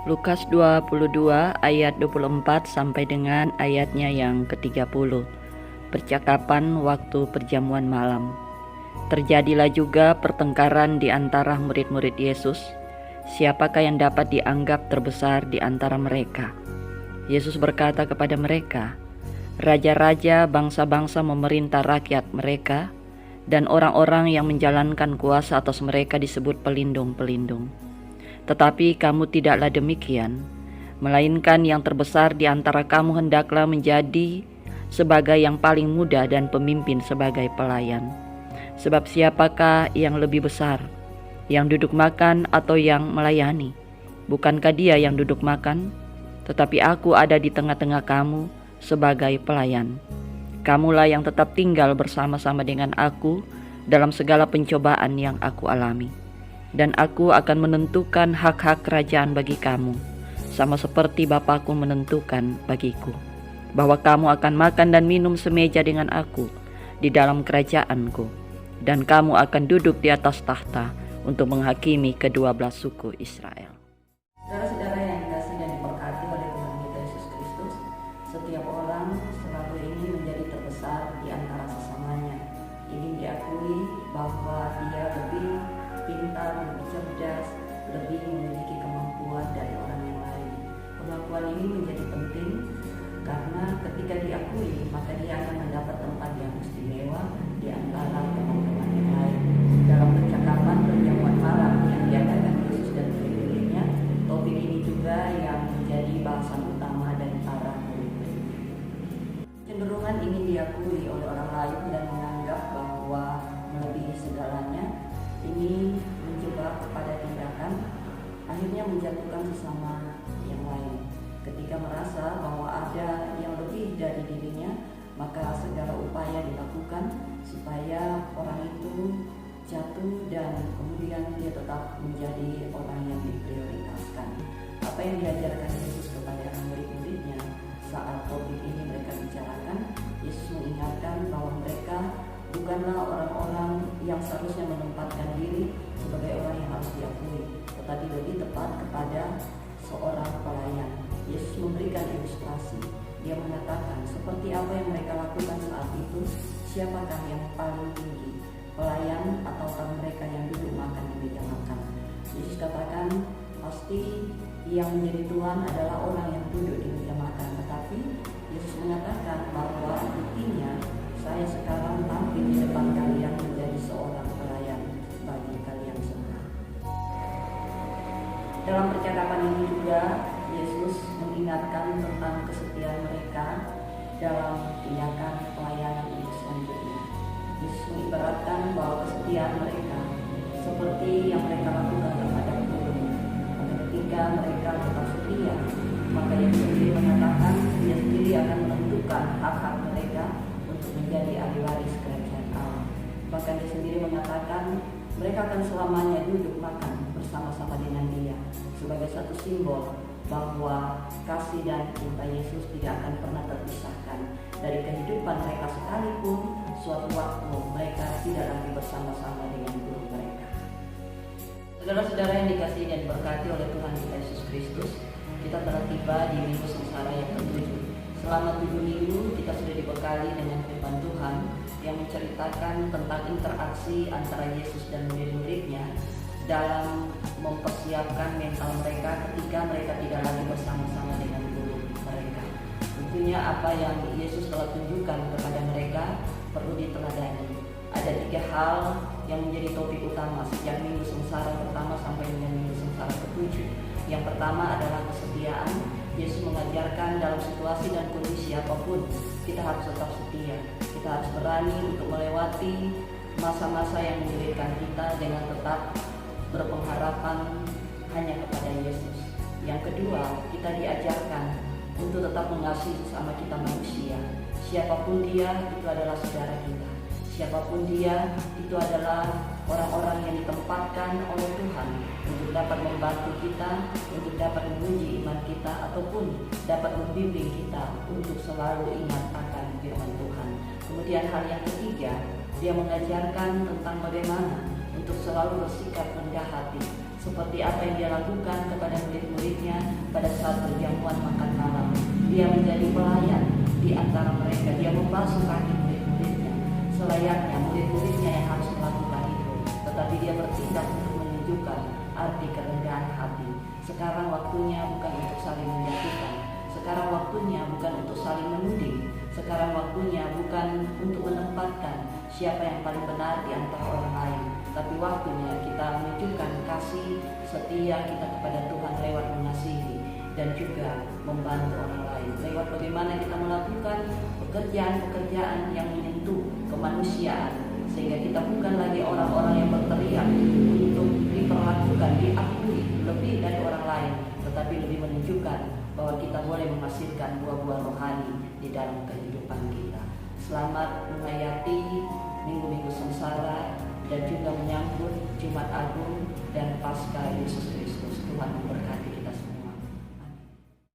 Lukas 22 ayat 24 sampai dengan ayatnya yang ke-30. Percakapan waktu perjamuan malam. Terjadilah juga pertengkaran di antara murid-murid Yesus. Siapakah yang dapat dianggap terbesar di antara mereka? Yesus berkata kepada mereka, raja-raja bangsa-bangsa memerintah rakyat mereka, dan orang-orang yang menjalankan kuasa atas mereka disebut pelindung-pelindung. Tetapi kamu tidaklah demikian, melainkan yang terbesar di antara kamu hendaklah menjadi sebagai yang paling muda dan pemimpin sebagai pelayan. Sebab siapakah yang lebih besar, yang duduk makan atau yang melayani? Bukankah dia yang duduk makan? Tetapi aku ada di tengah-tengah kamu sebagai pelayan. Kamulah yang tetap tinggal bersama-sama dengan aku dalam segala pencobaan yang aku alami. Dan aku akan menentukan hak-hak kerajaan bagi kamu, sama seperti Bapakku menentukan bagiku, bahwa kamu akan makan dan minum semeja dengan aku di dalam kerajaanku, dan kamu akan duduk di atas tahta untuk menghakimi kedua belas suku Israel. Saudara-saudara yang dikasihi dan diberkati oleh Tuhan kita Yesus Kristus, setiap orang selalu ingin menjadi terbesar di antara sesamanya, ingin diakui bahwa dia lebih pintar, lebih cerdas, lebih memiliki kemampuan dari orang yang lain. Pengakuan ini menjadi penting karena ketika diakui, maka dia akan mendapat tempat yang istimewa di antara teman-teman yang lain. Dalam percakapan perjamuan malam yang diadakan Yesus dan murid-muridnya, topik ini juga yang menjadi bahasan utama dari para murid-murid. Cenderungan ingin diakui oleh orang lain dan menganggap bahwa melebihi segalanya ini menjebak kepada tindakan, akhirnya menjatuhkan sesama yang lain. Ketika merasa bahwa ada yang lebih dari dirinya, maka segala upaya dilakukan supaya orang itu jatuh dan kemudian dia tetap menjadi orang yang diprioritaskan. Apa yang diajarkan Yesus kepada murid-muridnya saat topik ini mereka bicarakan, Yesus mengingatkan bahwa mereka bukanlah orang-orang yang seharusnya menempatkan diri sebagai orang yang harus diakui, tetapi lebih tepat kepada seorang pelayan. Yesus memberikan ilustrasi. Dia mengatakan seperti apa yang mereka lakukan saat itu, siapakah yang paling tinggi, pelayan ataukah mereka yang duduk makan di meja makan? Yesus katakan pasti yang menjadi tuan adalah orang yang duduk di meja makan, tetapi Yesus mengatakan bahwa buktinya saya sekarang tampil di depan kalian menjadi seorang pelayan bagi kalian semua. Dalam percakapan ini juga Yesus mengingatkan tentang kesetiaan mereka dalam tindakan pelayanan untuk selanjutnya. Yesus mengibaratkan bahwa kesetiaan mereka seperti yang mereka lakukan terhadap burung. Maka ketika mereka tetap setia, maka Yesus sendiri mengatakan Dia sendiri akan menentukan hak-hak mereka menjadi ahli waris kerajaan Allah. Bahkan Dia sendiri mengatakan mereka akan selamanya duduk makan bersama-sama dengan Dia, sebagai satu simbol bahwa kasih dan cinta Yesus tidak akan pernah terpisahkan dari kehidupan mereka, sekalipun suatu waktu mereka tidak lagi bersama-sama dengan guru mereka. Saudara-saudara yang dikasihi dan diberkati oleh Tuhan kita Yesus Kristus, kita telah tiba di minggu sengsara yang ke-7. Selama 7 minggu kita sudah dibekali dengan firman Tuhan yang menceritakan tentang interaksi antara Yesus dan murid-muridnya dalam mempersiapkan mental mereka ketika mereka tidak lagi bersama-sama dengan guru mereka. Tentunya apa yang Yesus telah tunjukkan kepada mereka perlu diteladani. Ada 3 hal yang menjadi topik utama sejak minggu sengsara pertama sampai dengan minggu sengsara ke-7. Yang pertama adalah kesetiaan. Yesus mengajarkan dalam situasi dan kondisi apapun kita harus tetap setia. Kita harus berani untuk melewati masa-masa yang menyulitkan kita dengan tetap berpengharapan hanya kepada Yesus. Yang kedua, kita diajarkan untuk tetap mengasihi sesama kita manusia. Siapapun dia, itu adalah saudara kita. Siapapun dia, itu adalah orang-orang yang ditempatkan oleh Tuhan untuk dapat membantu kita, untuk dapat menguji iman kita, ataupun dapat membimbing kita untuk selalu ingat akan firman Tuhan. Kemudian hal yang ketiga, dia mengajarkan tentang bagaimana untuk selalu bersikap rendah hati, seperti apa yang dia lakukan kepada murid-muridnya saat perjamuan makan malam, dia menjadi pelayan di antara mereka. Dia membasuh kaki murid-muridnya, selayaknya murid-muridnya yang harus melakukan itu, tetapi dia bertindak untuk menunjukkan arti kerendahan hati. Sekarang waktunya bukan untuk saling menjatuhkan, sekarang waktunya bukan untuk saling menuding, sekarang waktunya bukan untuk menempatkan siapa yang paling benar di antara orang lain, tapi waktunya kita menunjukkan kasih setia kita kepada Tuhan lewat mengasihi dan juga membantu orang lain, lewat bagaimana kita melakukan pekerjaan-pekerjaan yang menyentuh kemanusiaan, sehingga kita bukan lagi orang-orang yang berteriak untuk diperlakukan, diakui lebih dari orang lain, tetapi lebih menunjukkan bahwa kita boleh menghasilkan buah-buah rohani di dalam kehidupan kita. Selamat menghayati minggu-minggu sengsara dan juga menyambut Jumat Agung dan Paskah Yesus Kristus. Tuhan memberkati.